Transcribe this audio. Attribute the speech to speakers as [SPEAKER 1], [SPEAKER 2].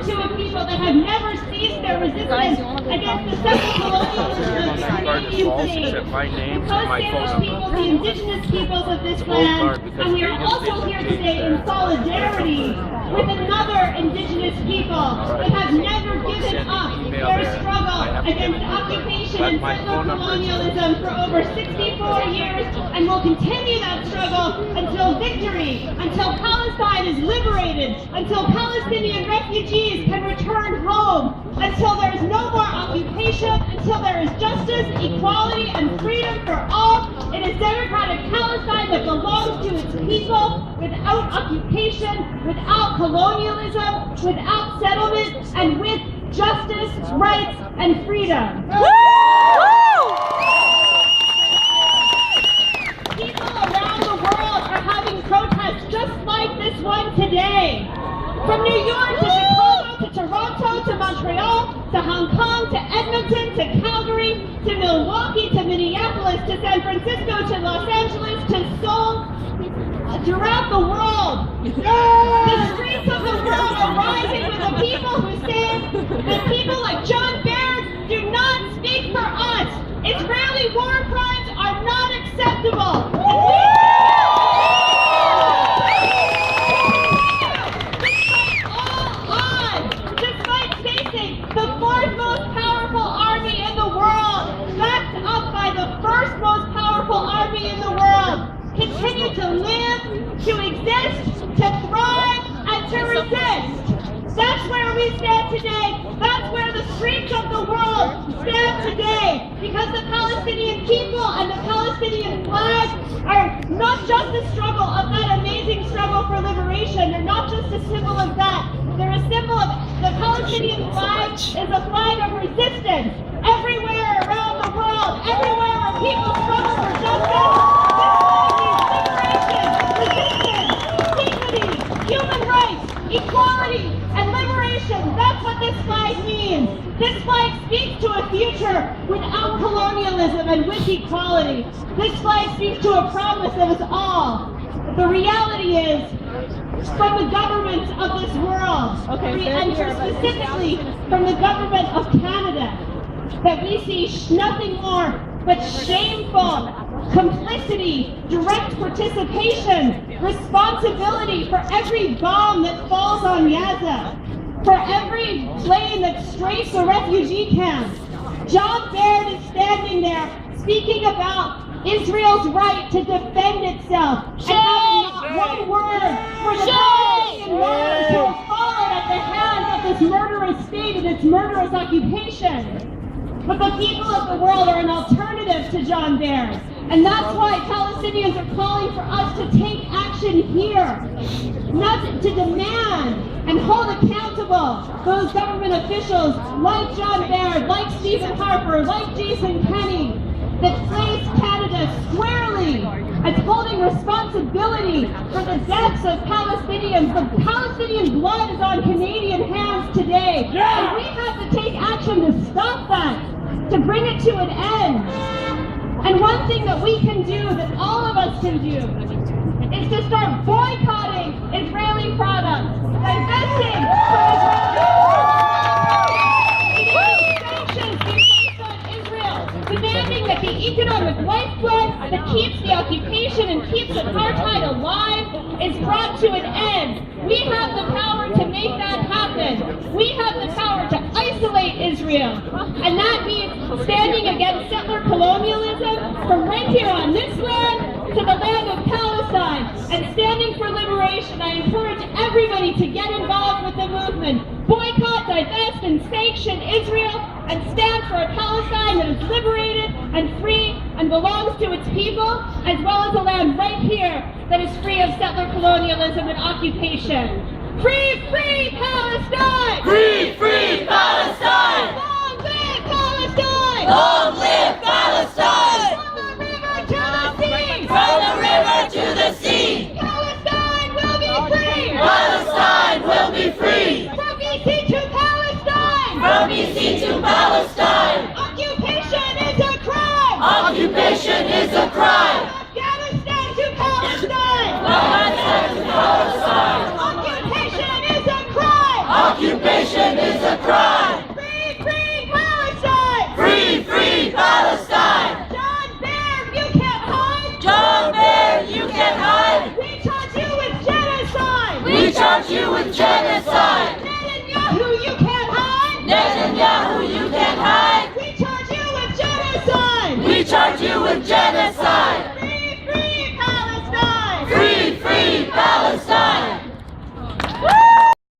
[SPEAKER 1] belong to a people that have never ceased their resistance against the settler colonialism of the Canadian state. The Coast Salish peoples, the indigenous peoples of this land, and we are also here today in solidarity with another indigenous people that have never given up their struggle against occupation and settler colonialism for over 64 years, and will continue that struggle until victory, until Palestine is liberated, until Palestinian refugees can return home, until there is no more occupation, until there is justice, equality, and freedom for all. It is democratic Palestine that belongs to its people, without occupation, without colonialism, without settlement, and with justice, rights, and freedom. People around the world are having protests just like this one today. From New York to Chicago to Toronto to Montreal to Hong Kong to Edmonton to Calgary to Milwaukee to Minneapolis to San Francisco to Los Angeles to Seoul, throughout the world. The streets of the world are rising with the people who say that people like John Baird do not speak for us. Israeli war crimes are not acceptable. Despite facing the fourth most powerful army in the world, backed up by the first most powerful army in the world, continue to live, to exist, to thrive, and to resist. That's where we stand today. That's where the streets of the world stand today. Because the Palestinian people and the Palestinian flag are not just a struggle of that amazing struggle for liberation. They're not just a symbol of that. They're a symbol of the Palestinian flag is a flag of resistance. Everywhere around the world, everywhere where people struggle for justice, human rights, equality, and liberation. That's what this flag means. This flag speaks to a future without colonialism and with equality. This flag speaks to a promise of us all. The reality is, from the governments of this world, and specifically from the government of Canada, that we see nothing more but shameful complicity, direct participation, responsibility for every bomb that falls on Gaza, for every plane that strafes a refugee camp. John Baird is standing there speaking about Israel's right to defend itself, and having not one word for the Palestinian martyrs who have fallen at the hands of this murderous state and its murderous occupation. But the people of the world are an alternative to John Baird. And that's why Palestinians are calling for us to take action here, not to demand and hold accountable those government officials like John Baird, like Stephen Harper, like Jason Kenney, that place Canada squarely as holding responsibility for the deaths of Palestinians. The Palestinian blood is on Canadian hands today. And we have to take action to stop that, to bring it to an end. And one thing that we can do, that all of us can do, is to start boycotting Israeli products, divesting from sanctions based on Israel, demanding that the economic lifeblood that keeps the occupation and keeps apartheid alive is brought to an end. We have the power to make that happen. We have the power to isolate Israel. And that means standing against settler colonialism from right here on this land to the land of Palestine, and standing for liberation. I encourage everybody to get involved with the movement. Boycott, divest, and sanction Israel, and stand for a Palestine that is liberated and free and belongs to its people, as well as a land right here that is free of settler colonialism and occupation. Free, free Palestine!
[SPEAKER 2] Free, free Palestine!
[SPEAKER 1] Long live Palestine!
[SPEAKER 2] Long live Palestine!
[SPEAKER 1] From the river to the sea!
[SPEAKER 2] From the river to the sea!
[SPEAKER 1] Palestine will be free!
[SPEAKER 2] Palestine will be free!
[SPEAKER 1] From BC to Palestine!
[SPEAKER 2] From BC to Palestine!
[SPEAKER 1] Occupation is a crime!
[SPEAKER 2] Occupation is a crime!
[SPEAKER 1] Afghanistan to Palestine!
[SPEAKER 2] Afghanistan to Palestine!
[SPEAKER 1] Occupation is a crime!
[SPEAKER 2] Occupation is a crime.
[SPEAKER 1] Free, free Palestine!
[SPEAKER 2] Free, free Palestine.
[SPEAKER 1] John Bear, you can't hide!
[SPEAKER 2] John Bear, you can hide.
[SPEAKER 1] We charge you with genocide!
[SPEAKER 2] We charge you with genocide.
[SPEAKER 1] Netanyahu, you can't hide!
[SPEAKER 2] Netanyahu, you can hide.
[SPEAKER 1] We charge you with genocide!
[SPEAKER 2] We charge you with genocide.